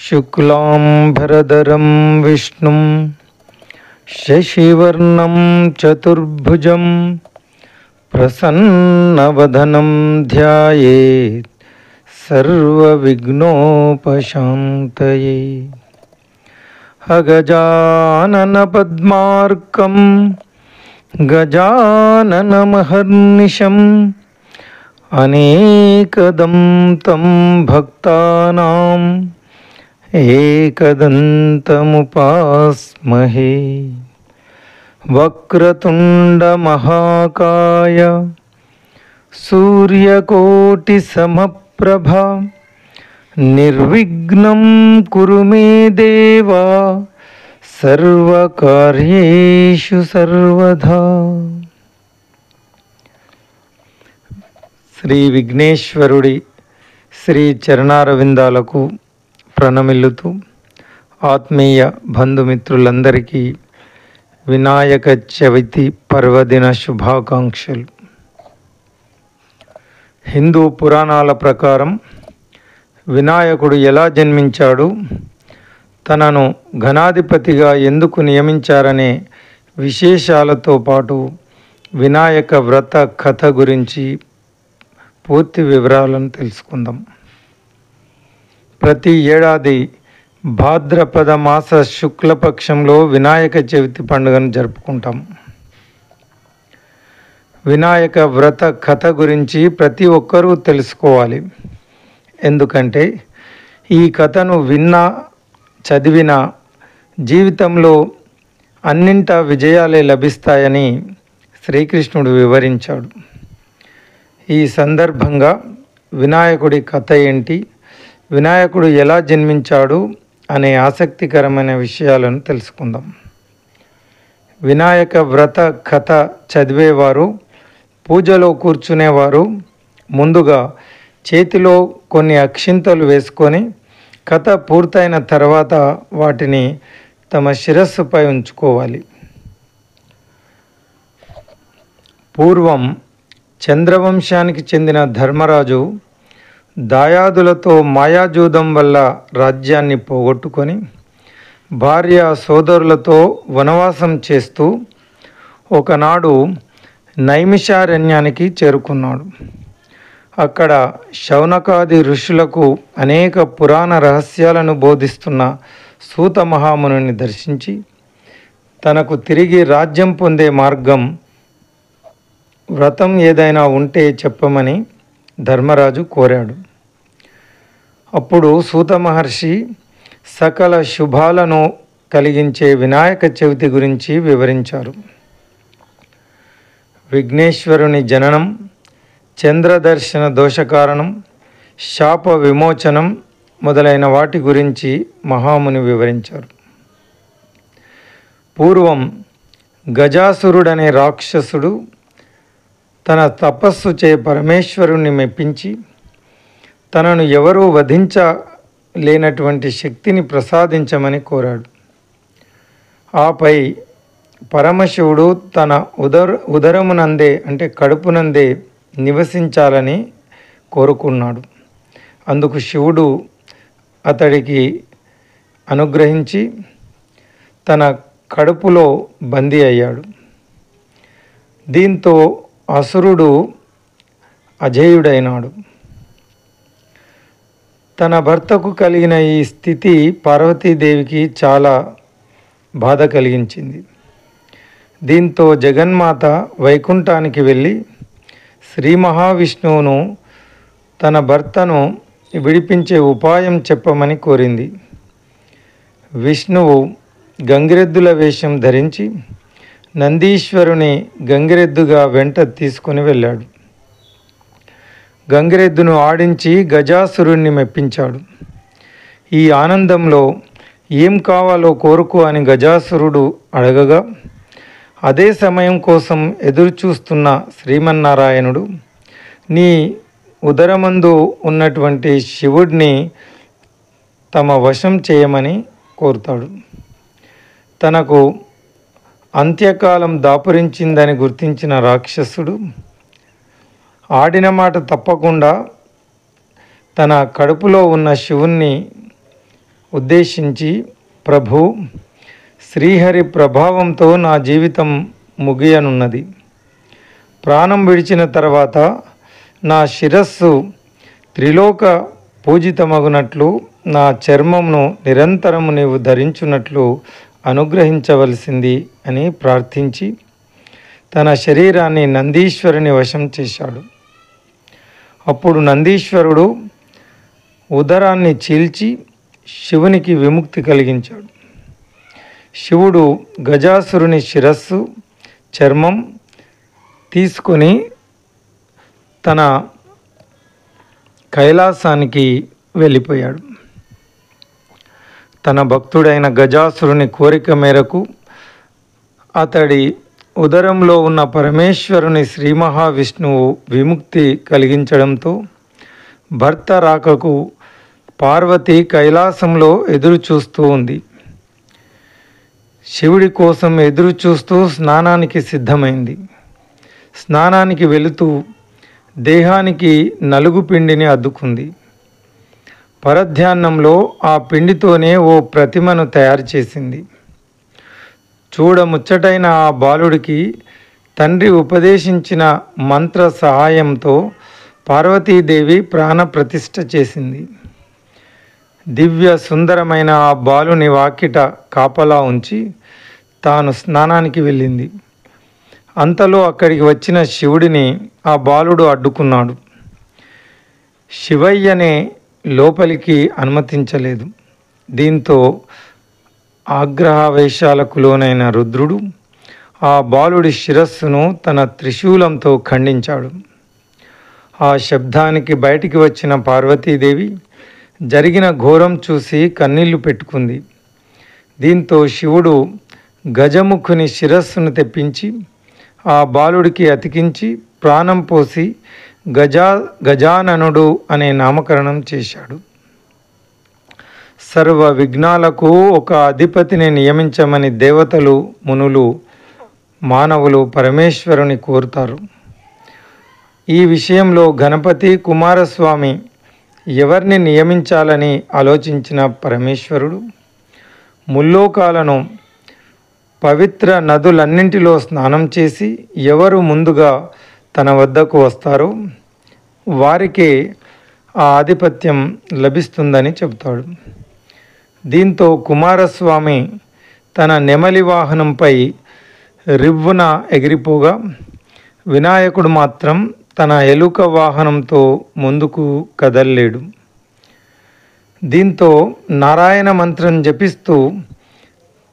शुक्लांबरधरं विष्णुं शशिवर्णं चतुर्भुजं प्रसन्नवदनं ध्यायेत् सर्वविघ्नोपशान्तये। अगजाननपद्मार्कं गजाननमहर्निशम् अनेकदं तं भक्तानाम् एकदन्तमुपास्महे। वक्रतुण्डमहाकाय सूर्यकोटिसमप्रभा निर्विघ्नं कुरु मे देव सर्वकार्येषु सर्वदा। శ్రీ విఘ్నేశ్వరుడి శ్రీ చరణారవిందాలకు ప్రణమిల్లుతూ ఆత్మీయ బంధుమిత్రులందరికీ వినాయక చవితి పర్వదిన శుభాకాంక్షలు. హిందూ పురాణాల ప్రకారం వినాయకుడు ఎలా జన్మించాడు, తనను ఘనాధిపతిగా ఎందుకు నియమించారనే విశేషాలతో పాటు వినాయక వ్రత కథ గురించి పూర్తి వివరాలను తెలుసుకుందాం. ప్రతి ఏడాది భాద్రపద మాస శుక్లపక్షంలో వినాయక చవితి పండుగను జరుపుకుంటాం. వినాయక వ్రత కథ గురించి ప్రతి ఒక్కరూ తెలుసుకోవాలి. ఎందుకంటే ఈ కథను విన్నా చదివినా జీవితంలో అన్నింటా విజయాలే లభిస్తాయని శ్రీకృష్ణుడు వివరించాడు. ఈ సందర్భంగా వినాయకుడి కథ ఏంటి, వినాయకుడు ఎలా జన్మించాడు అనే ఆసక్తికరమైన విషయాలను తెలుసుకుందాం. వినాయక వ్రత కథ చదివేవారు, పూజలో కూర్చునేవారు ముందుగా చేతిలో కొన్ని అక్షింతలు వేసుకొని కథ పూర్తయిన తర్వాత వాటిని తమ శిరస్సుపై ఉంచుకోవాలి. పూర్వం చంద్రవంశానికి చెందిన ధర్మరాజు దాయాదులతో మాయాజూదం వల్ల రాజ్యాన్ని పోగొట్టుకొని భార్య సోదరులతో వనవాసం చేస్తూ ఒకనాడు నైమిషారణ్యానికి చేరుకున్నాడు. అక్కడ శౌనకాది ఋషులకు అనేక పురాణ రహస్యాలను బోధిస్తున్న సూత మహామునిని దర్శించి తనకు తిరిగి రాజ్యం పొందే మార్గం, వ్రతం ఏదైనా ఉంటే చెప్పమని ధర్మరాజు కోరాడు. అప్పుడు సూత మహర్షి సకల శుభాలను కలిగించే వినాయక చవితి గురించి వివరించారు. విఘ్నేశ్వరుని జననం, చంద్రదర్శన దోషకారణం, శాప విమోచనం మొదలైన వాటి గురించి మహాముని వివరించారు. పూర్వం గజాసురుడనే రాక్షసుడు తన తపస్సు చే పరమేశ్వరుణ్ణి మెప్పించి తనను ఎవరూ వధించలేనటువంటి శక్తిని ప్రసాదించమని కోరాడు. ఆపై పరమశివుడు తన ఉదరమునందే అంటే కడుపునందే నివసించాలని కోరుకున్నాడు. అందుకు శివుడు అతడికి అనుగ్రహించి తన కడుపులో బందీ అయ్యాడు. దీంతో అసురుడు అజేయుడైనాడు. తన భర్తకు కలిగిన ఈ స్థితి పార్వతీదేవికి చాలా బాధ కలిగించింది. దీంతో జగన్మాత వైకుంఠానికి వెళ్ళి శ్రీ మహావిష్ణువును తన భర్తను విడిపించే ఉపాయం చెప్పమని కోరింది. విష్ణువు గంగిరెద్దుల వేషం ధరించి నందీశ్వరుని గంగిరెద్దుగా వెంట తీసుకుని వెళ్ళాడు. గంగిరెద్దును ఆడించి గజాసురుణ్ణి మెప్పించాడు. ఈ ఆనందంలో ఏం కావాలో కోరుకో అని గజాసురుడు అడగగా అదే సమయం కోసం ఎదురుచూస్తున్న శ్రీమన్నారాయణుడు నీ ఉదరమందు ఉన్నటువంటి శివుడిని తమ వశం చేయమని కోరుతాడు. తనకు అంత్యకాలం దాపురించిందని గుర్తించిన రాక్షసుడు ఆడిన మాట తప్పకుండా తన కడుపులో ఉన్న శివుణ్ణి ఉద్దేశించి, ప్రభు, శ్రీహరి ప్రభావంతో నా జీవితం ముగియనున్నది. ప్రాణం విడిచిన తర్వాత నా శిరస్సు త్రిలోక పూజితమగునట్లు నా చర్మమును నిరంతరము నీవు ధరించున్నట్లు అనుగ్రహించవలసింది అని ప్రార్థించి తన శరీరాన్ని నందీశ్వరుని వశం చేశాడు. అప్పుడు నందీశ్వరుడు ఉదరాన్ని చీల్చి శివునికి విముక్తి కలిగించాడు. శివుడు గజాసురుని శిరస్సు, చర్మం తీసుకొని తన కైలాసానికి వెళ్ళిపోయాడు. తన భక్తుడైన గజాసురుని కోరిక మేరకు అతడి ఉదరంలో ఉన్న పరమేశ్వరుని శ్రీ మహావిష్ణువు విముక్తి కలిగించడంతో భర్త రాకకు పార్వతి కైలాసంలో ఎదురు చూస్తూ ఉంది. శివుడి కోసం ఎదురు చూస్తూ స్నానానికి సిద్ధమైంది. స్నానానికి వెళుతూ దేహానికి నలుగు పిండిని అద్దుకుంది. పరధ్యాన్నంలో ఆ పిండితోనే ఓ ప్రతిమను తయారు చేసింది. చూడముచ్చటైన ఆ బాలుడికి తండ్రి ఉపదేశించిన మంత్ర సహాయంతో పార్వతీదేవి ప్రాణప్రతిష్ఠ చేసింది. దివ్య సుందరమైన ఆ బాలుని వాకిట కాపలా ఉంచి తాను స్నానానికి వెళ్ళింది. అంతలో అక్కడికి వచ్చిన శివుడిని ఆ బాలుడు అడ్డుకున్నాడు. శివయ్యనే లోపలికి అనుమతించలేదు. దీంతో ఆగ్రహావేశాలకు లోనైన రుద్రుడు ఆ బాలుడి శిరస్సును తన త్రిశూలంతో ఖండించాడు. ఆ శబ్దానికి బయటికి వచ్చిన పార్వతీదేవి జరిగిన ఘోరం చూసి కన్నీళ్లు పెట్టుకుంది. దీంతో శివుడు గజముఖుని శిరస్సును తెప్పించి ఆ బాలుడికి అతికించి ప్రాణం పోసి గజాననుడు అనే నామకరణం చేశాడు. సర్వ విఘ్నాలకు ఒక అధిపతిని నియమించమని దేవతలు, మునులు, మానవులు పరమేశ్వరుని కోరుతారు. ఈ విషయంలో గణపతి, కుమారస్వామి ఎవరిని నియమించాలని ఆలోచించిన పరమేశ్వరుడు ముల్లోకాలను పవిత్ర నదులన్నింటిలో స్నానం చేసి ఎవరు ముందుగా తన వద్దకు వస్తారో వారికే ఆ ఆధిపత్యం లభిస్తుందని చెబుతాడు. దీంతో కుమారస్వామి తన నెమలి వాహనంపై రివ్వున ఎగిరిపోగా వినాయకుడు మాత్రం తన ఎలుక వాహనంతో ముందుకు కదల్లేడు. దీంతో నారాయణ మంత్రం జపిస్తూ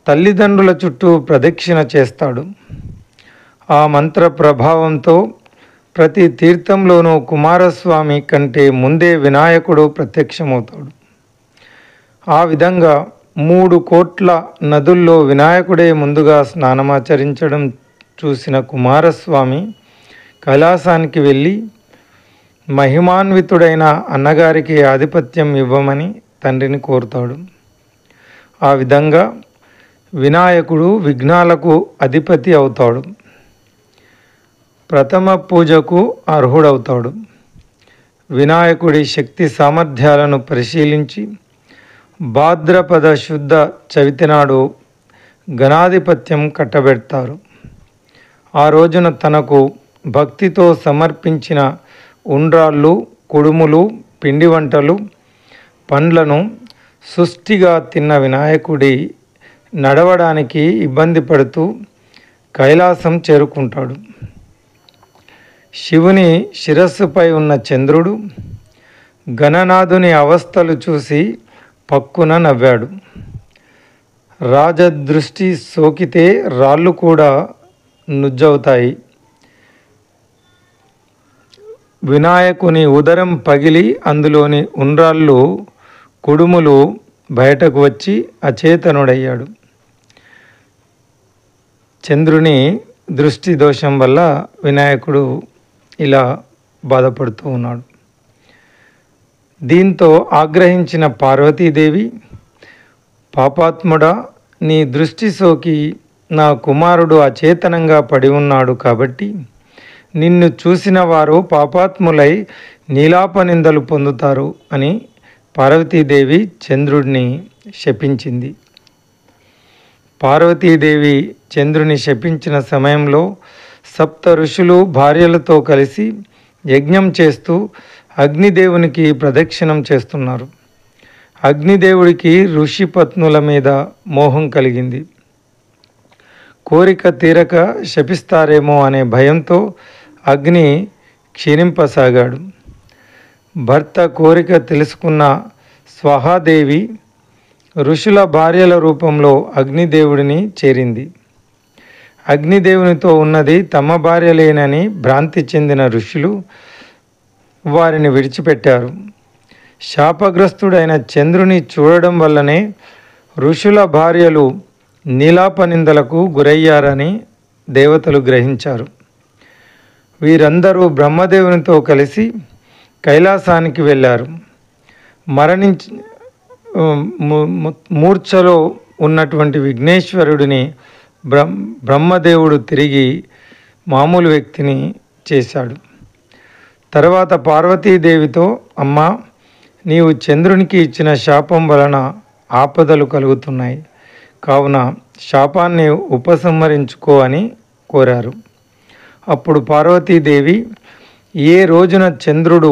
తల్లిదండ్రుల చుట్టూ ప్రదక్షిణ చేస్తాడు. ఆ మంత్ర ప్రభావంతో ప్రతి తీర్థంలోనూ కుమారస్వామి కంటే ముందే వినాయకుడు ప్రత్యక్షమవుతాడు. ఆ విధంగా 3 కోట్ల నదుల్లో వినాయకుడే ముందుగా స్నానమాచరించడం చూసిన కుమారస్వామి కైలాసానికి వెళ్ళి మహిమాన్వితుడైన అన్నగారికి ఆధిపత్యం ఇవ్వమని తండ్రిని కోరుతాడు. ఆ విధంగా వినాయకుడు విఘ్నాలకు అధిపతి అవుతాడు. ప్రథమ పూజకు అర్హుడవుతాడు. వినాయకుడి శక్తి సామర్థ్యాలను పరిశీలించి భాద్రపద శుద్ధ చవితి నాడు గణాధిపత్యం కట్టబెడతారు. ఆ రోజున తనకు భక్తితో సమర్పించిన ఉండ్రాళ్ళు, కుడుములు, పిండి వంటలు, పండ్లను సుష్టిగా తిన్న వినాయకుడి నడవడానికి ఇబ్బంది పడుతూ కైలాసం చేరుకుంటాడు. శివుని శిరస్సుపై ఉన్న చంద్రుడు గణనాథుని అవస్థలు చూసి పక్కున నవ్వాడు. రాజదృష్టి సోకితే రాళ్ళు కూడా నుజ్జవుతాయి. వినాయకుని ఉదరం పగిలి అందులోని ఉండ్రాళ్ళు, కుడుములు బయటకు వచ్చి అచేతనుడయ్యాడు. చంద్రుని దృష్టి దోషం వల్ల వినాయకుడు ఇలా బాధపడుతూ ఉన్నాడు. దీంతో ఆగ్రహించిన పార్వతీదేవి, పాపాత్ముడా, నీ దృష్టి సోకి నా కుమారుడు అచేతనంగా పడి ఉన్నాడు కాబట్టి నిన్ను చూసిన వారు పాపాత్ములై నీలాపనిందలు పొందుతారు అని పార్వతీదేవి చంద్రుడిని శపించింది. పార్వతీదేవి చంద్రుని శపించిన సమయంలో సప్త ఋషులు భార్యలతో కలిసి యజ్ఞం చేస్తూ అగ్నిదేవునికి ప్రదక్షిణం చేస్తున్నారు. అగ్నిదేవుడికి ఋషి పత్నుల మీద మోహం కలిగింది. కోరిక తీరక శపిస్తారేమో అనే భయంతో అగ్ని క్షీణింపసాగాడు. భర్త కోరిక తెలుసుకున్న స్వహాదేవి ఋషుల భార్యల రూపంలో అగ్నిదేవుడిని చేరింది. అగ్నిదేవునితో ఉన్నది తమ భార్యలేనని భ్రాంతి చెందిన ఋషులు వారిని విడిచిపెట్టారు. శాపగ్రస్తుడైన చంద్రుని చూడడం వల్లనే ఋషుల భార్యలు నీలాపనిందలకు గురయ్యారని దేవతలు గ్రహించారు. వీరందరూ బ్రహ్మదేవునితో కలిసి కైలాసానికి వెళ్ళారు. మూర్ఛలో ఉన్నటువంటి విఘ్నేశ్వరుడిని బ్రహ్మదేవుడు తిరిగి మామూలు వ్యక్తిని చేశాడు. తర్వాత పార్వతీదేవితో, అమ్మా, నీవు చంద్రునికి ఇచ్చిన శాపం వలన ఆపదలు కలుగుతున్నాయి, కావున శాపాన్ని ఉపసంహరించుకో అని కోరారు. అప్పుడు పార్వతీదేవి, ఏ రోజున చంద్రుడు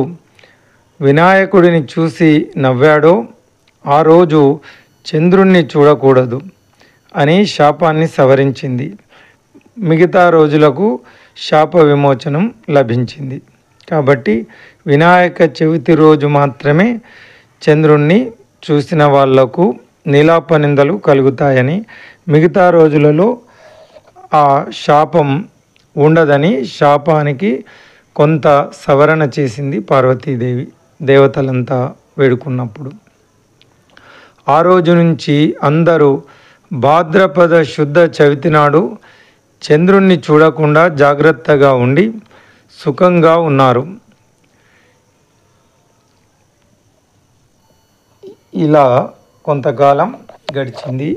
వినాయకుడిని చూసి నవ్వాడో ఆ రోజు చంద్రుణ్ణి చూడకూడదు అని శాపాన్ని సవరించింది. మిగతా రోజులకు శాప విమోచనం లభించింది. కాబట్టి వినాయక చవితి రోజు మాత్రమే చంద్రుణ్ణి చూసిన వాళ్లకు నీలాపనిందలు కలుగుతాయని, మిగతా రోజులలో ఆ శాపం ఉండదని శాపానికి కొంత సవరణ చేసింది పార్వతీదేవి దేవతలంతా వేడుకున్నప్పుడు. ఆ రోజు నుంచి అందరూ భాద్రపద శుద్ధ చవితి నాడు చంద్రుణ్ణి చూడకుండా జాగ్రత్తగా ఉండి సుఖంగా ఉన్నారు. ఇలా కొంతకాలం గడిచింది.